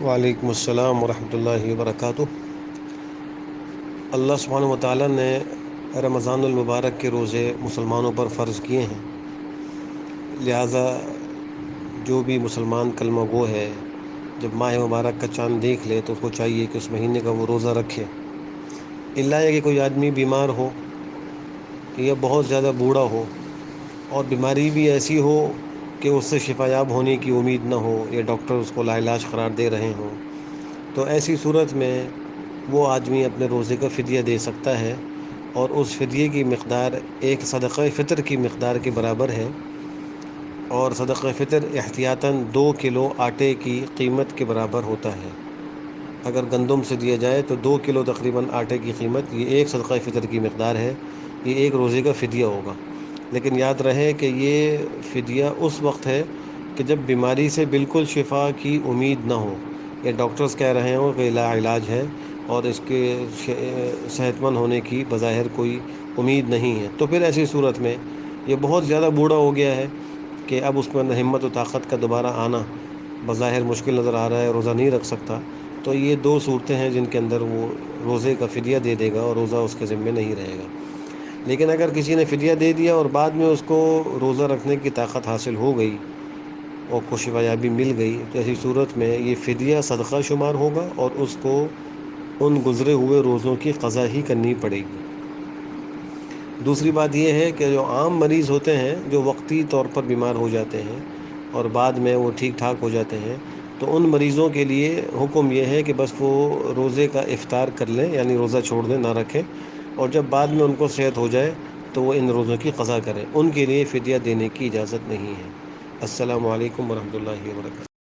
وعلیکم السلام ورحمۃ اللہ وبرکاتہ۔ اللہ سبحانہ و تعالیٰ نے رمضان المبارک کے روزے مسلمانوں پر فرض کیے ہیں، لہٰذا جو بھی مسلمان کلمہ گو ہے جب ماہ مبارک کا چاند دیکھ لے تو اس کو چاہیے کہ اس مہینے کا وہ روزہ رکھے، الا یہ کہ کوئی آدمی بیمار ہو یا بہت زیادہ بوڑھا ہو اور بیماری بھی ایسی ہو کہ اس سے شفا یاب ہونے کی امید نہ ہو یا ڈاکٹر اس کو لاعلاج قرار دے رہے ہوں، تو ایسی صورت میں وہ آدمی اپنے روزے کا فدیہ دے سکتا ہے، اور اس فدیے کی مقدار ایک صدقہ فطر کی مقدار کے برابر ہے، اور صدقہ فطر احتیاطاً 2 کلو آٹے کی قیمت کے برابر ہوتا ہے۔ اگر گندم سے دیا جائے تو 2 کلو تقریباً آٹے کی قیمت، یہ ایک صدقہ فطر کی مقدار ہے، یہ ایک روزے کا فدیہ ہوگا۔ لیکن یاد رہے کہ یہ فدیہ اس وقت ہے کہ جب بیماری سے بالکل شفا کی امید نہ ہو، یا ڈاکٹرز کہہ رہے ہوں کہ لا علاج ہے اور اس کے صحت مند ہونے کی بظاہر کوئی امید نہیں ہے، تو پھر ایسی صورت میں یہ بہت زیادہ بوڑھا ہو گیا ہے کہ اب اس میں ہمت و طاقت کا دوبارہ آنا بظاہر مشکل نظر آ رہا ہے، روزہ نہیں رکھ سکتا، تو یہ 2 صورتیں ہیں جن کے اندر وہ روزے کا فدیہ دے دے گا اور روزہ اس کے ذمے نہیں رہے گا۔ لیکن اگر کسی نے فدیہ دے دیا اور بعد میں اس کو روزہ رکھنے کی طاقت حاصل ہو گئی اور کو شفا یابی مل گئی، تو ایسی صورت میں یہ فدیہ صدقہ شمار ہوگا اور اس کو ان گزرے ہوئے روزوں کی قضا ہی کرنی پڑے گی۔ دوسری بات یہ ہے کہ جو عام مریض ہوتے ہیں جو وقتی طور پر بیمار ہو جاتے ہیں اور بعد میں وہ ٹھیک ٹھاک ہو جاتے ہیں، تو ان مریضوں کے لیے حکم یہ ہے کہ بس وہ روزے کا افطار کر لیں، یعنی روزہ چھوڑ دیں، نہ رکھیں، اور جب بعد میں ان کو صحت ہو جائے تو وہ ان روزوں کی قضا کریں، ان کے لیے فدیہ دینے کی اجازت نہیں ہے۔ السلام علیکم ورحمۃ اللہ وبرکاتہ۔